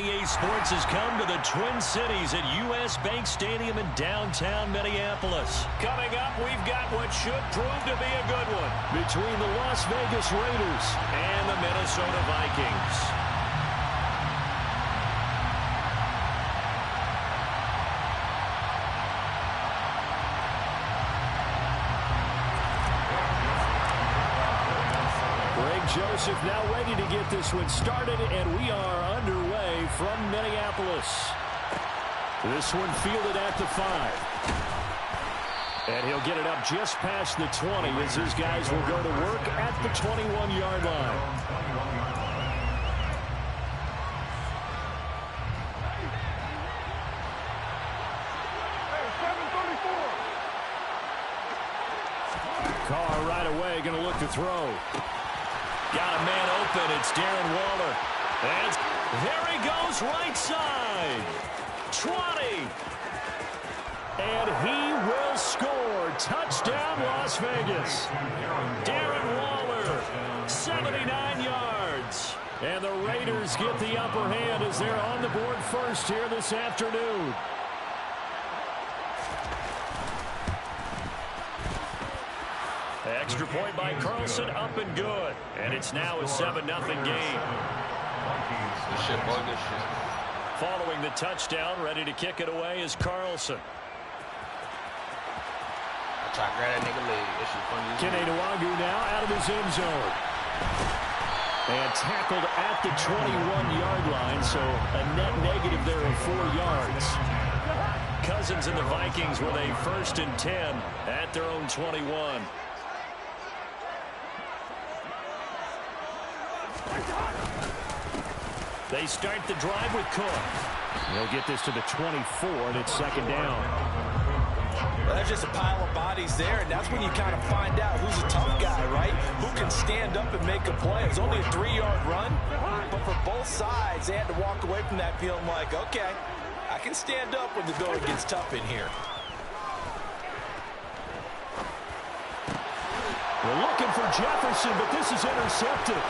EA Sports has come to the Twin Cities at U.S. Bank Stadium in downtown Minneapolis. Coming up, we've got what should prove to be a good one between the Las Vegas Raiders and the Minnesota Vikings. Joseph now ready to get this one started, and we are underway from Minneapolis. This one fielded at the 5. And he'll get it up just past the 20 as his guys will go to work at the 21-yard line. Carr right away going to look to throw. Got a man open. It's Darren Waller. And there he goes, right side. 20. And he will score. Touchdown, Las Vegas. Darren Waller, 79 yards. And the Raiders get the upper hand as they're on the board first here this afternoon. Extra point by Carlson, up and good. And it's now a 7-0 game. Following the touchdown, ready to kick it away is Carlson. Kenny Nwangu now out of his end zone. And tackled at the 21-yard line, so a net negative there of 4 yards. Cousins and the Vikings with a 1st and 10 at their own 21. They start the drive with Cook. He'll get this to the 24, and it's 2nd down. Well, that's just a pile of bodies there, and that's when you kind of find out who's a tough guy, right? Who can stand up and make a play. It was only a 3-yard run, but for both sides, they had to walk away from that feeling like, okay, I can stand up when the going gets tough in here. We're looking for Jefferson, but this is intercepted.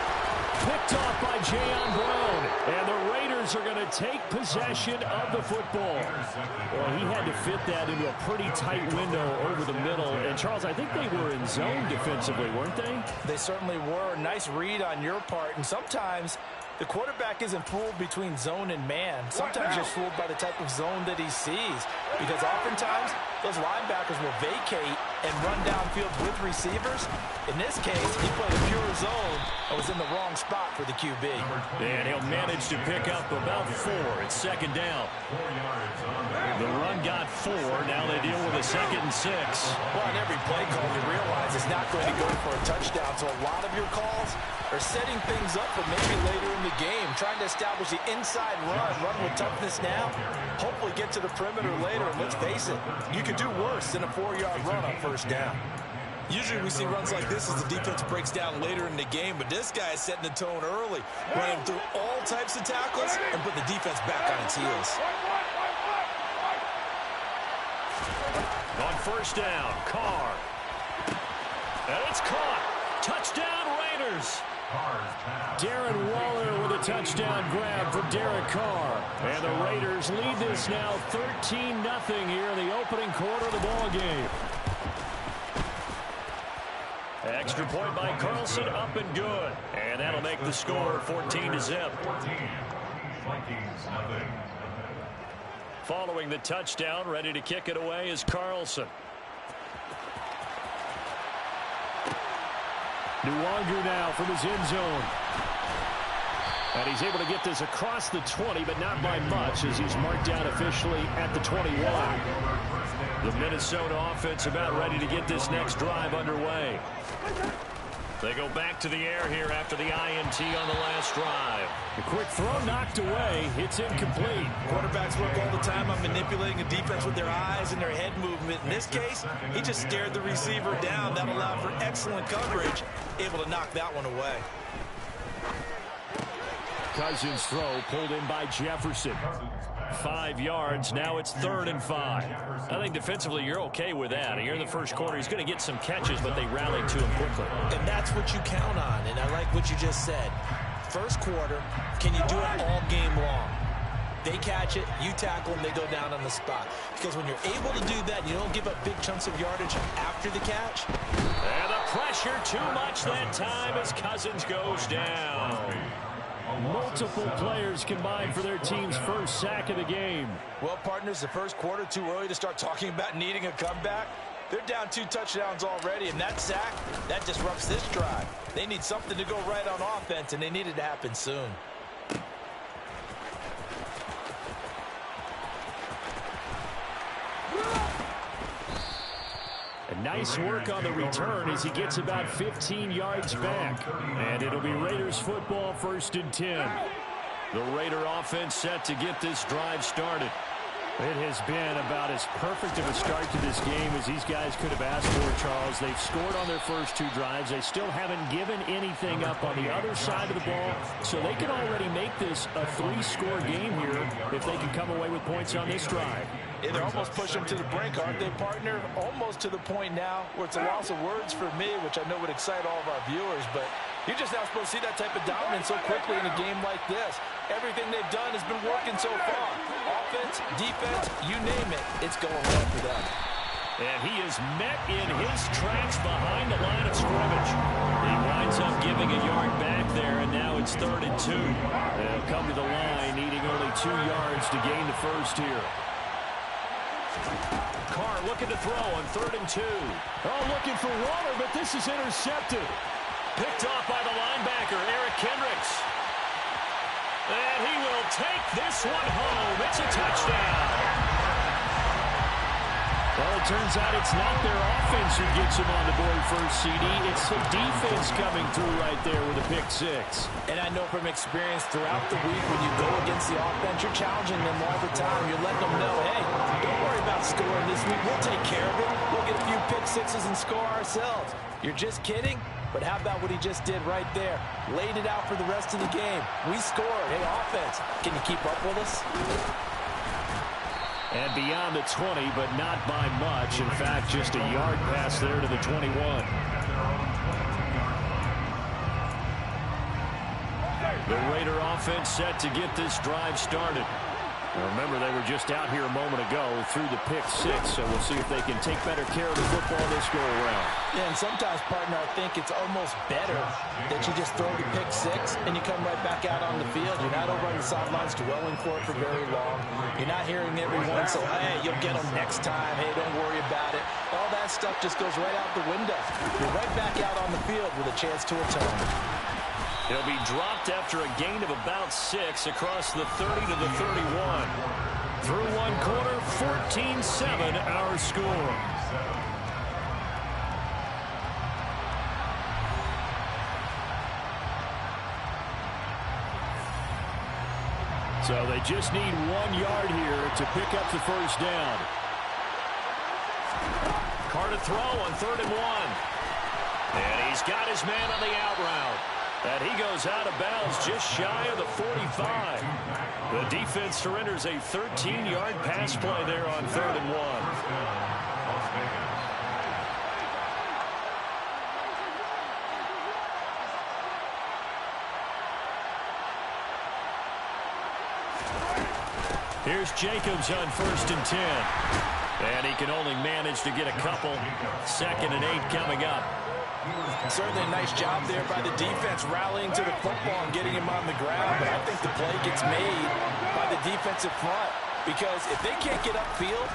Picked off by Jayon Brown. And the Raiders are going to take possession of the football. Well, he had to fit that into a pretty tight window over the middle. And, Charles, I think they were in zone defensively, weren't they? They certainly were. Nice read on your part. And sometimes the quarterback isn't fooled between zone and man. Sometimes you're fooled by the type of zone that he sees. Because oftentimes those linebackers will vacate and run downfield with receivers. In this case, he played a pure zone and was in the wrong spot for the QB. And he'll manage to pick up about 4. It's 2nd down. The run got 4. Now they deal with a 2nd and 6. Well, on every play call, you realize it's not going to go for a touchdown. So a lot of your calls are setting things up for maybe later in the game, trying to establish the inside run with toughness now, hopefully get to the perimeter later. And let's face it, you could do worse than a 4-yard run on 1st down. Usually we see runs like this as the defense breaks down later in the game, but this guy is setting the tone early, running through all types of tackles and put the defense back on its heels. On 1st down, Carr. And it's caught. Touchdown, Raiders. Darren Waller with a touchdown grab for Derek Carr. And the Raiders lead this now 13-0 here in the opening quarter of the ball game. Extra point by Carlson, up and good. And that'll make the score 14-0. Following the touchdown, ready to kick it away is Carlson. Nwangu now from his end zone. And he's able to get this across the 20, but not by much as he's marked down officially at the 21. The Minnesota offense about ready to get this next drive underway. They go back to the air here after the INT on the last drive. The quick throw knocked away. It's incomplete. Quarterbacks work all the time on manipulating a defense with their eyes and their head movement. In this case, he just stared the receiver down. That allowed for excellent coverage, able to knock that one away. Cousins' throw pulled in by Jefferson. 5 yards. Now it's 3rd and 5. I think defensively you're okay with that. Here in the first quarter, he's going to get some catches, but they rallied to him quickly. And that's what you count on, and I like what you just said. First quarter, can you do it all game long? They catch it, you tackle them, they go down on the spot. Because when you're able to do that, you don't give up big chunks of yardage after the catch. And the pressure too much that time as Cousins goes down. Multiple players combined for their team's first sack of the game. Well, partners, the first quarter, too early to start talking about needing a comeback. They're down 2 touchdowns already, and that sack, that disrupts this drive. They need something to go right on offense, and they need it to happen soon. Nice work on the return as he gets about 15 yards back. And it'll be Raiders football, 1st and 10. The Raider offense set to get this drive started. It has been about as perfect of a start to this game as these guys could have asked for, Charles. They've scored on their first 2 drives. They still haven't given anything up on the other side of the ball, so they can already make this a 3-score game here if they can come away with points on this drive. Yeah, they're almost pushing them to the brink, aren't they, partner? Almost to the point now where it's a loss of words for me, which I know would excite all of our viewers, but you're just not supposed to see that type of dominance so quickly in a game like this. Everything they've done has been working so far. Offense, defense, you name it, it's going well for them. And he is met in his tracks behind the line of scrimmage. He winds up giving a yard back there, and now it's 3rd and 2. They'll come to the line, needing only 2 yards to gain the first here. Carr looking to throw on 3rd and 2. Oh, looking for Waller, but this is intercepted. Picked off by the linebacker, Eric Kendricks. And he will take this one home. It's a touchdown. Well, it turns out it's not their offense who gets them on the board first, CD. It's the defense coming through right there with a pick 6. And I know from experience throughout the week when you go against the offense, you're challenging them all the time. You're letting them know, hey, don't worry about scoring this week. We'll take care of it. We'll get a few pick 6s and score ourselves. You're just kidding? But how about what he just did right there? Laid it out for the rest of the game. We scored. Hey, offense, can you keep up with us? And beyond the 20, but not by much. In fact, just a yard pass there to the 21. The Raider offense set to get this drive started. Now remember, they were just out here a moment ago through the pick 6, so we'll see if they can take better care of the football this go-around. Yeah, and sometimes, partner, I think it's almost better that you just throw the pick 6 and you come right back out on the field. You're not over on the sidelines dwelling for it for very long. You're not hearing everyone say, hey, you'll get them next time. Hey, don't worry about it. All that stuff just goes right out the window. You're right back out on the field with a chance to atone. He'll be dropped after a gain of about 6 across the 30 to the 31. Through one quarter, 14-7 our score. So they just need 1 yard here to pick up the first down. Carr to throw on 3rd and 1. And he's got his man on the out route. And he goes out of bounds just shy of the 45. The defense surrenders a 13-yard pass play there on 3rd and 1. Here's Jacobs on 1st and 10. And he can only manage to get a couple. 2nd and 8 coming up. Certainly a nice job there by the defense rallying to the football and getting him on the ground. But I think the play gets made by the defensive front. Because if they can't get upfield,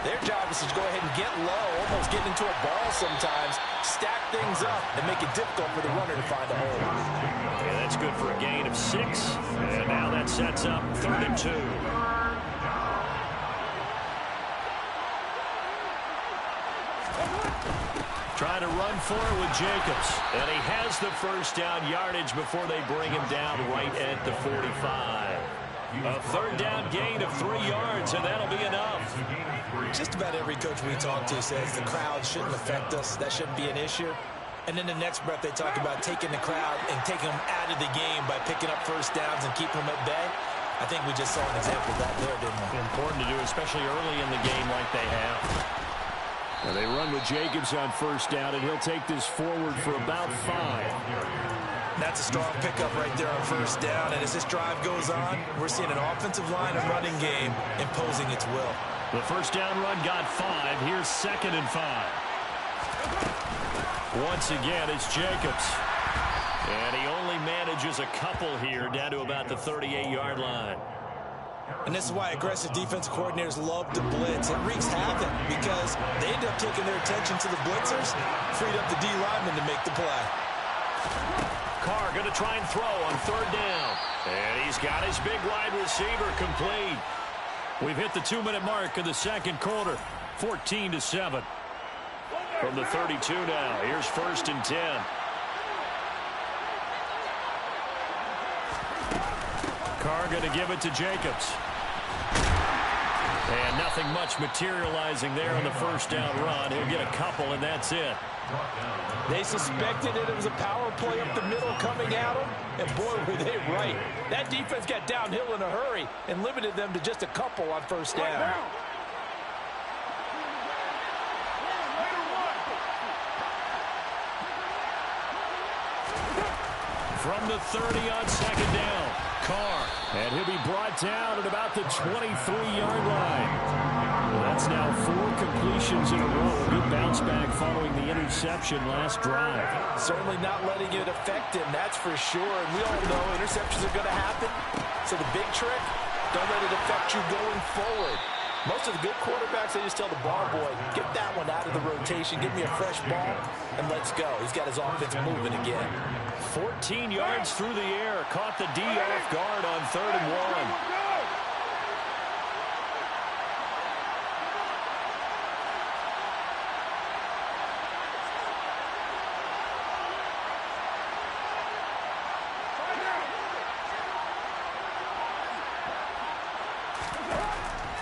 their job is to go ahead and get low, almost get into a ball sometimes, stack things up, and make it difficult for the runner to find a hole. Yeah, that's good for a gain of 6. And now that sets up 3rd and 2. Trying to run for it with Jacobs. And he has the first down yardage before they bring him down right at the 45. A 3rd down gain of 3 yards, and that'll be enough. Just about every coach we talk to says the crowd shouldn't affect us. That shouldn't be an issue. And then the next breath they talk about taking the crowd and taking them out of the game by picking up first downs and keeping them at bay. I think we just saw an example of that there, didn't we? Important to do, especially early in the game like they have. Now they run with Jacobs on 1st down, and he'll take this forward for about 5. That's a strong pickup right there on first down. And as this drive goes on, we're seeing an offensive line and running game imposing its will. The first down run got 5. Here's 2nd and 5. Once again, it's Jacobs. And he only manages a couple here down to about the 38-yard line. And this is why aggressive defensive coordinators love to blitz. It wreaks havoc because they end up taking their attention to the blitzers, freed up the D lineman to make the play. Carr going to try and throw on 3rd down. And he's got his big wide receiver complete. We've hit the 2-minute mark of the second quarter. 14-7. From the 32 now. Here's 1st and 10. Carr going to give it to Jacobs. And nothing much materializing there on the first down run. He'll get a couple, and that's it. They suspected that it was a power play up the middle coming at them, and boy, were they right. That defense got downhill in a hurry and limited them to just a couple on first down. From the 30 on 2nd down, Carr. And he'll be brought down at about the 23-yard line. That's now 4 completions in a row. Good bounce back following the interception last drive. Certainly not letting it affect him, that's for sure. And we all know interceptions are going to happen. So the big trick, don't let it affect you going forward. Most of the good quarterbacks, they just tell the ball boy, get that one out of the rotation, give me a fresh ball, and let's go. He's got his offense moving again. 14 yards through the air. Caught the D off guard on 3rd and 1.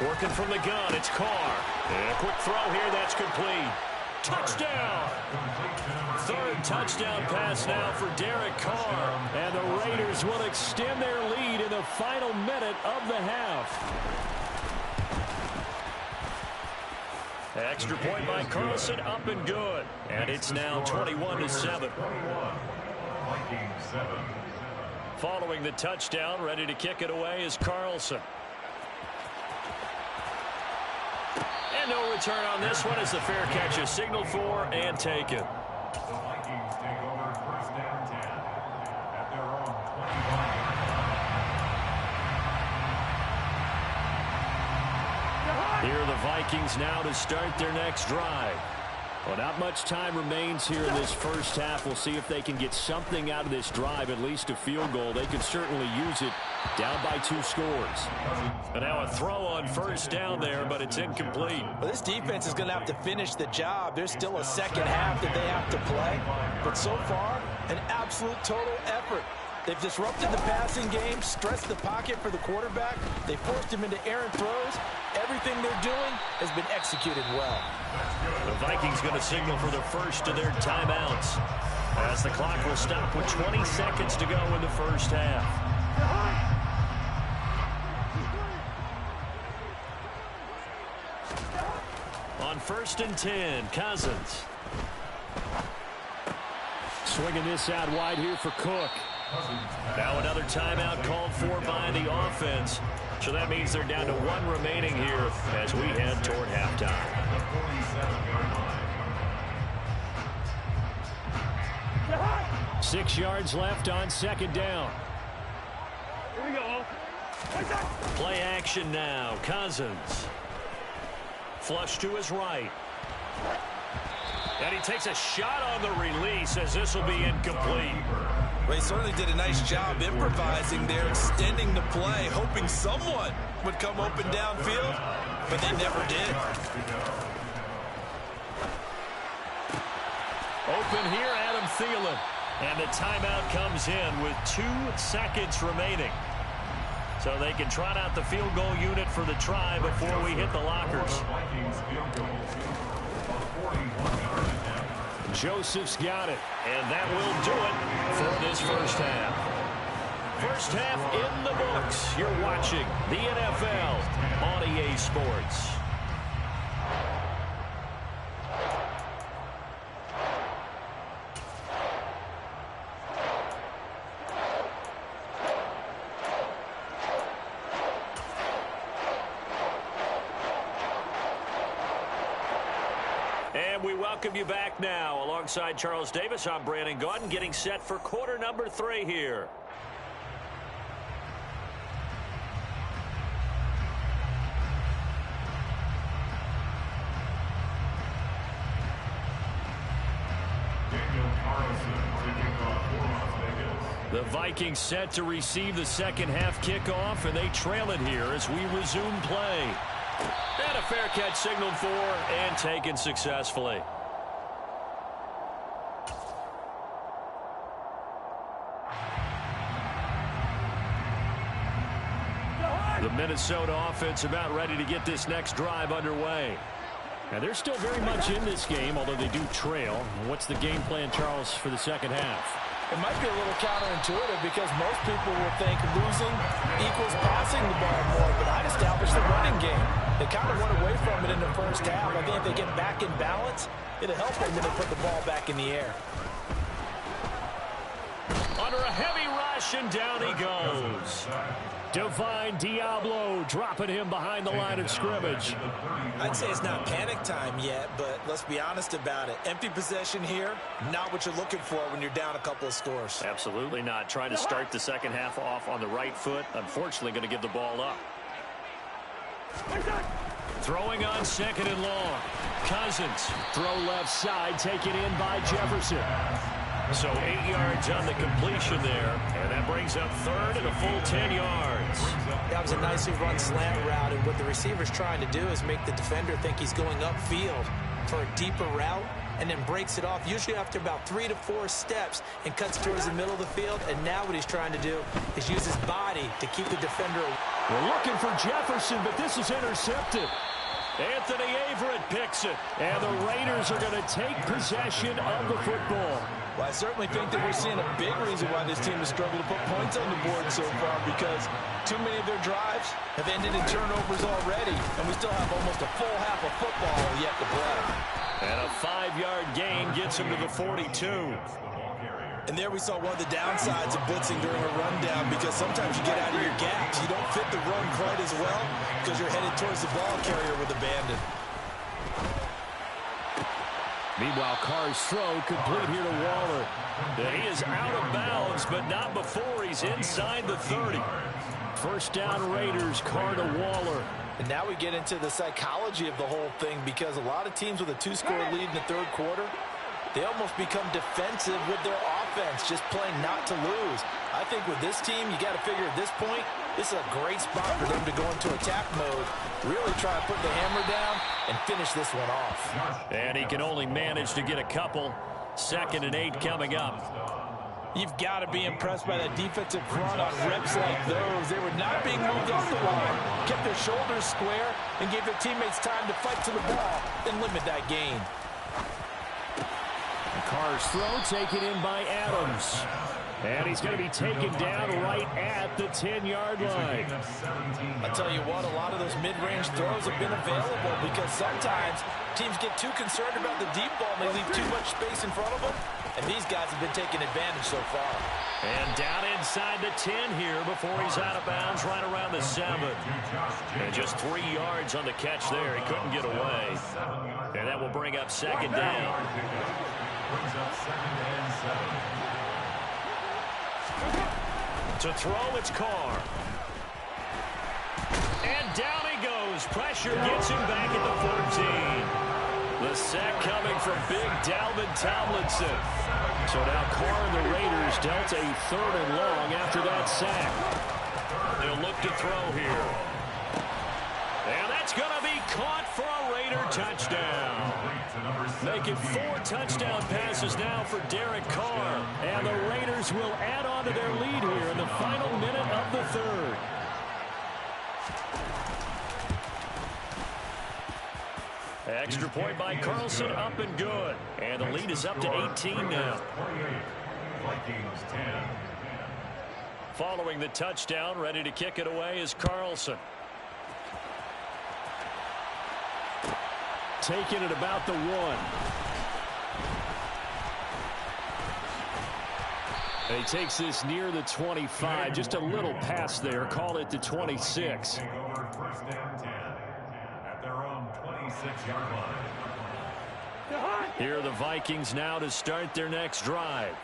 Working from the gun, it's Carr. And a quick throw here, that's complete. Touchdown! 3rd touchdown pass now for Derek Carr. And the Raiders will extend their lead in the final minute of the half. Extra point by Carlson, up and good. And it's now 21-7. Following the touchdown, ready to kick it away is Carlson. And no return on this one as the fair catch is signaled for and taken. Here are the Vikings now to start their next drive. Well, not much time remains here in this first half. We'll see if they can get something out of this drive, at least a field goal. They could certainly use it down by 2 scores. And now a throw on first down there, but it's incomplete. Well, this defense is going to have to finish the job. There's still a second half that they have to play. But so far, an absolute total effort. They've disrupted the passing game, stressed the pocket for the quarterback. They forced him into errant throws. Everything they're doing has been executed well. The Vikings going to signal for the first of their timeouts, as the clock will stop with 20 seconds to go in the first half. On 1st and 10, Cousins. Swinging this out wide here for Cook. Now another timeout called for by the offense. So that means they're down to 1 remaining here as we head toward halftime. Six yards left on 2nd down. Here we go. Play action now. Cousins. Flush to his right. And he takes a shot on the release as this will be incomplete. Well, he certainly did a nice job improvising there, extending the play, hoping someone would come open downfield, but they never did. Open here, Adam Thielen. And the timeout comes in with 2 seconds remaining. So they can trot out the field goal unit for the try before we hit the lockers. Joseph's got it, and that will do it for this first half. First half in the books. You're watching the NFL on EA Sports. And we welcome you back now. Alongside Charles Davis, I'm Brandon Gaudin, getting set for quarter number 3 here. The Vikings set to receive the second half kickoff, and they trail it here as we resume play. And a fair catch signaled for and taken successfully. The Minnesota offense about ready to get this next drive underway. Now, they're still very much in this game, although they do trail. What's the game plan, Charles, for the second half? It might be a little counterintuitive because most people will think losing equals passing the ball more, but I'd establish the running game. They kind of went away from it in the first half. I think if they get back in balance, it'll help them when they put the ball back in the air. Under a heavy rush, and down he goes. Divine Diablo dropping him behind the line of scrimmage. I'd say it's not panic time yet, but let's be honest about it. Empty possession here, not what you're looking for when you're down a couple of scores. Absolutely not. Trying to start the second half off on the right foot. Unfortunately, going to give the ball up. Throwing on second and long. Cousins. Throw left side, taken in by Jefferson. So 8 yards on the completion there, and that brings up third and a full 10 yards. That was a nicely run slant route, and what the receiver's trying to do is make the defender think he's going upfield for a deeper route, and then breaks it off, usually after about 3 to 4 steps, and cuts towards the middle of the field. And now what he's trying to do is use his body to keep the defender. We're looking for Jefferson, but this is intercepted. Anthony Averett picks it. And the Raiders are going to take possession of the football. Well, I certainly think that we're seeing a big reason why this team has struggled to put points on the board so far, because too many of their drives have ended in turnovers already, and we still have almost a full half of football yet to play. And a 5-yard gain gets him to the 42. And there we saw one of the downsides of blitzing during a rundown, because sometimes you get out of your gaps. You don't fit the run quite as well because you're headed towards the ball carrier with abandon. Meanwhile, Carr's throw complete here to Waller. And he is out of bounds, but not before he's inside the 30. First down Raiders, Carr to Waller. And now we get into the psychology of the whole thing, because a lot of teams with a 2-score lead in the third quarter, they almost become defensive with their offense, just playing not to lose. I think with this team, you got to figure at this point, this is a great spot for them to go into attack mode, really try to put the hammer down and finish this one off. And he can only manage to get a couple. 2nd and 8 coming up. You've got to be impressed by that defensive front on reps like those. They were not being moved off the line, kept their shoulders square, and gave their teammates time to fight to the ball and limit that gain. Carr's throw taken in by Adams. And he's going to be taken down right at the 10-yard line. I'll tell you what, a lot of those mid-range throws have been available because sometimes teams get too concerned about the deep ball and they leave too much space in front of them. And these guys have been taking advantage so far. And down inside the 10 here before he's out of bounds right around the 7. And just 3 yards on the catch there. He couldn't get away. And that will bring up 2nd down. To throw, it's Carr. And down he goes. Pressure gets him back at the 14. The sack coming from big Dalvin Tomlinson. So now Carr and the Raiders dealt a 3rd and long after that sack. They'll look to throw here. And that's going to be caught for a Raider touchdown. Making 4 touchdown passes now for Derek Carr. And the Raiders will add on to their lead here in the final minute of the 3rd. Extra point by Carlson, up and good. And the lead is up to 18 now. Following the touchdown, ready to kick it away is Carlson. Taking it about the 1. And he takes this near the 25. Just a little pass there. Call it the 26. Here are the Vikings now to start their next drive.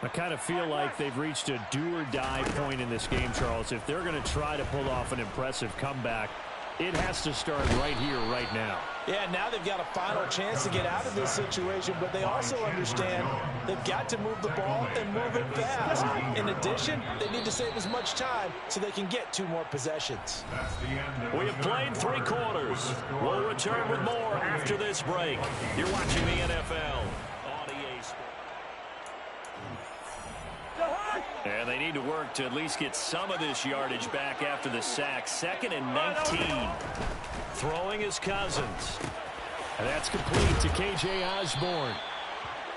I kind of feel like they've reached a do-or-die point in this game, Charles. If they're going to try to pull off an impressive comeback, it has to start right here, right now. Yeah, now they've got a final chance to get out of this situation, but they also understand they've got to move the ball and move it fast. In addition, they need to save as much time so they can get 2 more possessions. We have played 3 quarters. We'll return with more after this break. You're watching the NFL on EA Sports. And they need to work to at least get some of this yardage back after the sack. 2nd and 19. Throwing is Cousins. And that's complete to K.J. Osborne.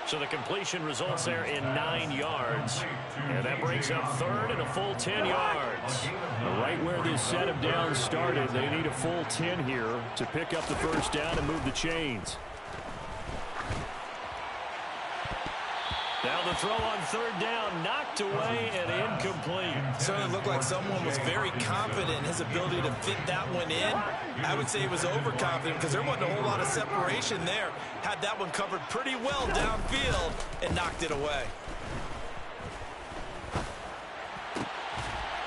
So the completion results there in 9 yards. And that brings up 3rd and a full 10 yards. Right where this set of downs started, they need a full 10 here to pick up the first down and move the chains. Now the throw on 3rd down, knocked away and incomplete. Certainly looked like someone was very confident in his ability to fit that one in. I would say he was overconfident because there wasn't a whole lot of separation there. Had that one covered pretty well downfield and knocked it away.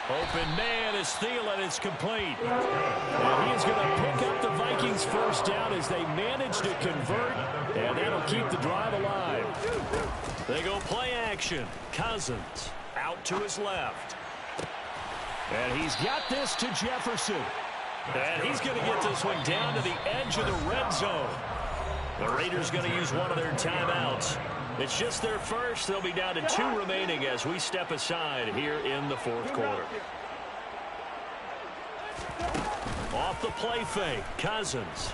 Open man is Thielen. It's complete. And he is going to pick up the Vikings first down as they manage to convert, and that'll keep the drive alive. They go play action. Cousins out to his left. And he's got this to Jefferson. And he's going to get this one down to the edge of the red zone. The Raiders going to use one of their timeouts. It's just their first. They'll be down to 2 remaining as we step aside here in the 4th quarter. Off the play fake, Cousins.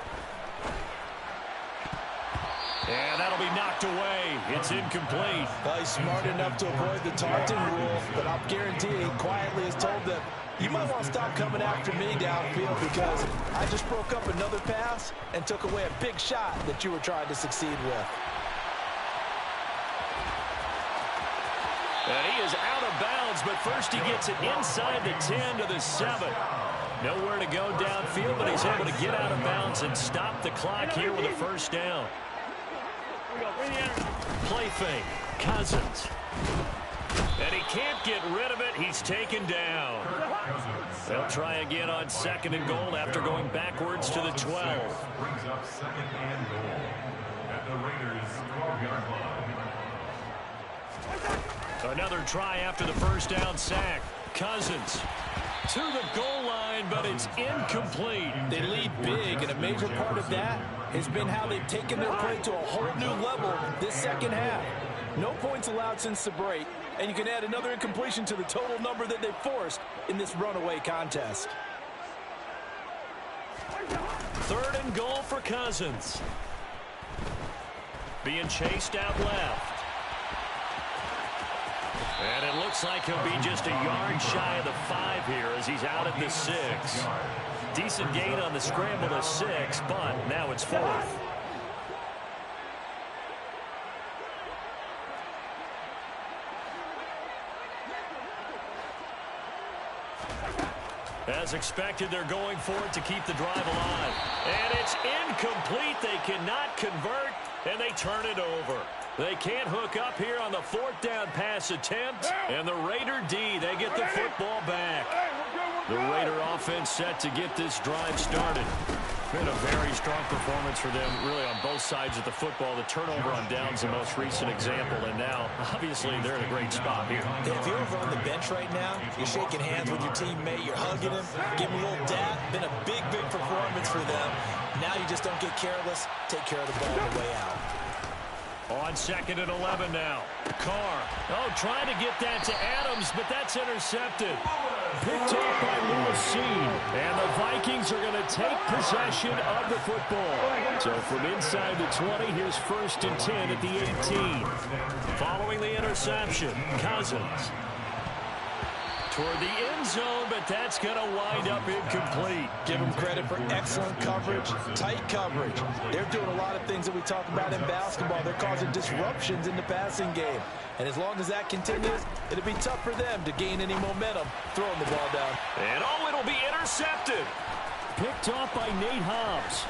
And that'll be knocked away. It's incomplete. Well, he's smart enough to avoid the taunting rule, but I'll guarantee he quietly has told them, you might want to stop coming after me downfield because I just broke up another pass and took away a big shot that you were trying to succeed with. And he is out of bounds, but first he gets it inside the 10 to the 7. Nowhere to go downfield, but he's able to get out of bounds and stop the clock here with a first down. Play fake, Cousins. And he can't get rid of it. He's taken down. They'll try again on 2nd and goal after going backwards to the 12. Brings up 2nd and goal at the Raiders' 12-yard line. Another try after the first down sack. Cousins to the goal line, but it's incomplete. They lead big, and a major part of that has been how they've taken their play to a whole new level this second half. No points allowed since the break, and you can add another incompletion to the total number that they've forced in this runaway contest. 3rd and goal for Cousins. Being chased out left. And it looks like he'll be just a yard shy of the 5 here as he's out at the 6. Decent gain on the scramble to 6, but now it's 4th. As expected, they're going for it to keep the drive alive. And it's incomplete. They cannot convert, and they turn it over. They can't hook up here on the 4th down pass attempt. And the Raider D, they get the football back. The Raider offense set to get this drive started. Been a very strong performance for them, really, on both sides of the football. The turnover on downs, the most recent example. And now, obviously, they're in a great spot here. If you're over on the bench right now, you're shaking hands with your teammate, you're hugging him, giving him a little dap. Been a big, big performance for them. Now you just don't get careless. Take care of the ball on the way out. On 2nd and 11 now. Carr. Oh, trying to get that to Adams, but that's intercepted. Picked off by Lewis. And the Vikings are going to take possession of the football. So from inside the 20, here's 1st and 10 at the 18. Following the interception, Cousins. Toward the end zone, but that's going to wind up incomplete. Give them credit for excellent coverage, tight coverage. They're doing a lot of things that we talk about in basketball. They're causing disruptions in the passing game. And as long as that continues, it'll be tough for them to gain any momentum throwing the ball down. And oh, it'll be intercepted. Picked off by Nate Hobbs.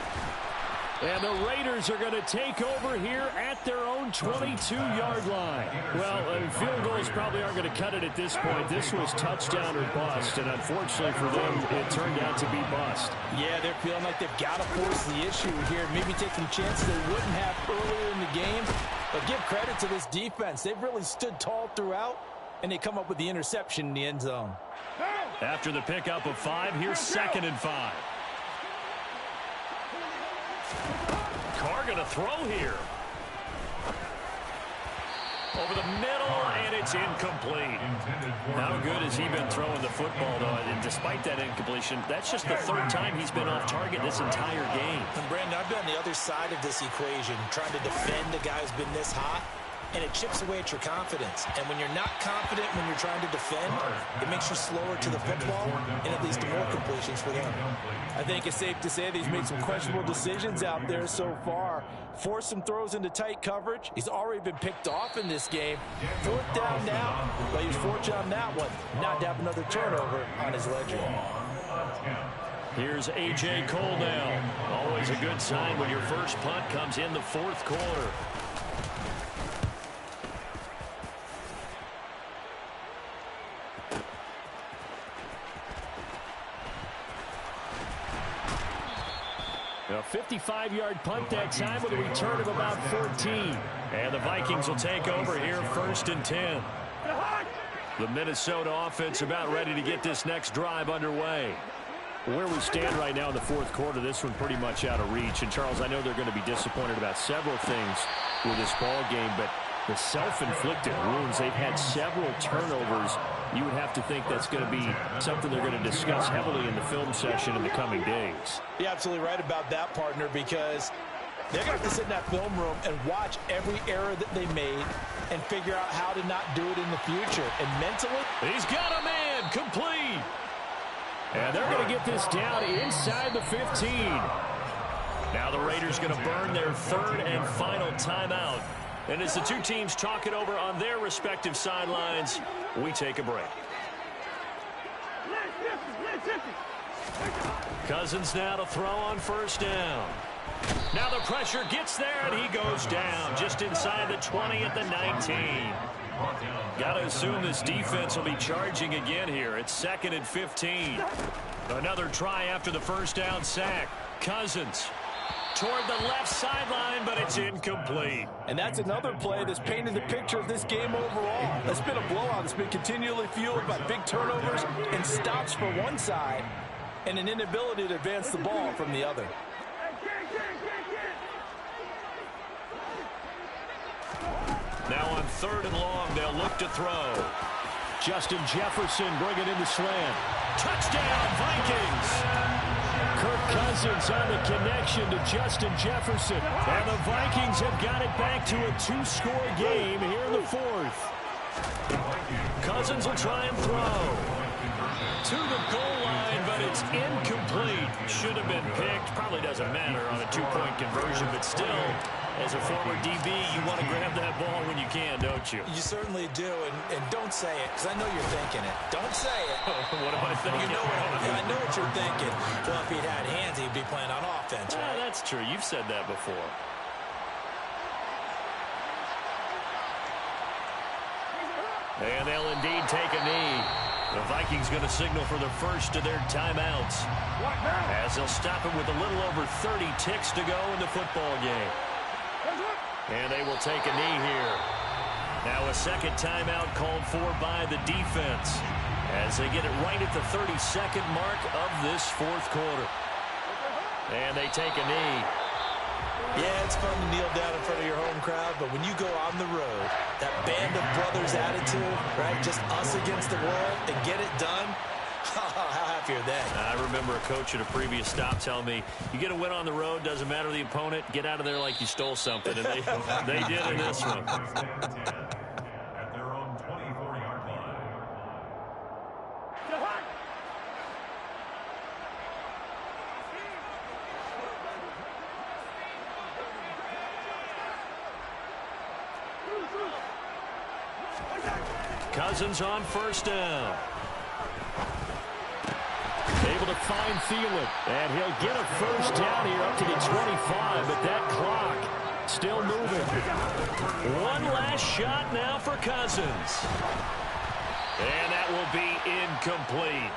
And the Raiders are going to take over here at their own 22-yard line. Well, field goals probably aren't going to cut it at this point. This was touchdown or bust, and unfortunately for them, it turned out to be bust. Yeah, they're feeling like they've got to force the issue here, maybe take some chances they wouldn't have earlier in the game. But give credit to this defense. They've really stood tall throughout, and they come up with the interception in the end zone. After the pickup of 5, here's 2nd and 5. Carr going to throw here. Over the middle, and it's incomplete. How good has he been throwing the football, though? And despite that incompletion, that's just the 3rd time he's been off target this entire game. And Brandon, I've been on the other side of this equation, trying to defend a guy who's been this hot, and it chips away at your confidence. And when you're not confident when you're trying to defend, it makes you slower to the football, and it leads to more completions for them. I think it's safe to say that he's made some questionable decisions out there so far. Forced some throws into tight coverage. He's already been picked off in this game. 4th down now. But he was fortunate on that one, not to have another turnover on his ledger. Here's A.J. Cole now. Always a good sign when your first punt comes in the 4th quarter. A 55-yard punt that time with a return of about 14. And the Vikings will take over here 1st and 10. The Minnesota offense about ready to get this next drive underway. Where we stand right now in the 4th quarter, this one pretty much out of reach. And, Charles, I know they're going to be disappointed about several things with this ball game, but the self-inflicted wounds, they've had several turnovers. You would have to think that's going to be something they're going to discuss heavily in the film session in the coming days. You're absolutely right about that, partner, because they're going to have to sit in that film room and watch every error that they made and figure out how to not do it in the future. And mentally, he's got a man complete. And they're going to get this down inside the 15. Now the Raiders going to burn their 3rd and final timeout. And as the two teams talk it over on their respective sidelines, we take a break. Cousins now to throw on 1st down. Now the pressure gets there, and he goes down just inside the 20 at the 19. Got to assume this defense will be charging again here. It's 2nd and 15. Another try after the 1st down sack. Cousins toward the left sideline, but it's incomplete. And that's another play that's painted the picture of this game overall. It's been a blowout. It's been continually fueled by big turnovers and stops for one side and an inability to advance the ball from the other. Now on 3rd and long, they'll look to throw. Justin Jefferson bringing in the slam. Touchdown, Vikings! Kirk Cousins on the connection to Justin Jefferson. And the Vikings have got it back to a 2-score game here in the 4th. Cousins will try and throw. To the goal line, but it's incomplete. Should have been picked. Probably doesn't matter on a 2-point conversion, but still, as a former DB, you want to grab that ball when you can, don't you? You certainly do, and don't say it, because I know you're thinking it. Don't say it. What am I thinking? You know I know what you're thinking. Well, if he'd had hands, he'd be playing on offense, right? Yeah, that's true. You've said that before. And they'll indeed take a knee. The Vikings going to signal for the first of their timeouts, as they'll stop it with a little over 30 ticks to go in the football game. And they will take a knee here. Now a second timeout called for by the defense as they get it right at the 32nd mark of this 4th quarter. And they take a knee. Yeah, it's fun to kneel down in front of your home crowd, but when you go on the road, that band of brothers attitude, right, just us against the world, and get it done, how happy are they? I remember a coach at a previous stop telling me, you get a win on the road, doesn't matter the opponent, get out of there like you stole something, and they did in this one. At their own 24-yard line. Cousins on 1st down. Able to find Thielen. And he'll get a first down here up to the 25, but that clock still moving. One last shot now for Cousins. And that will be incomplete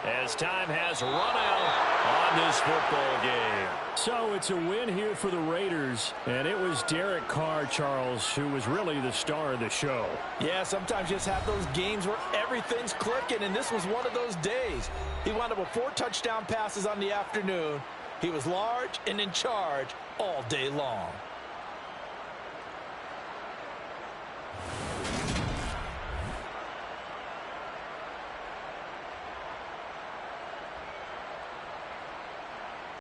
as time has run out on this football game. So it's a win here for the Raiders, and it was Derek Carr, Charles, who was really the star of the show. Yeah, sometimes you just have those games where everything's clicking, and this was one of those days. He wound up with 4 touchdown passes on the afternoon. He was large and in charge all day long.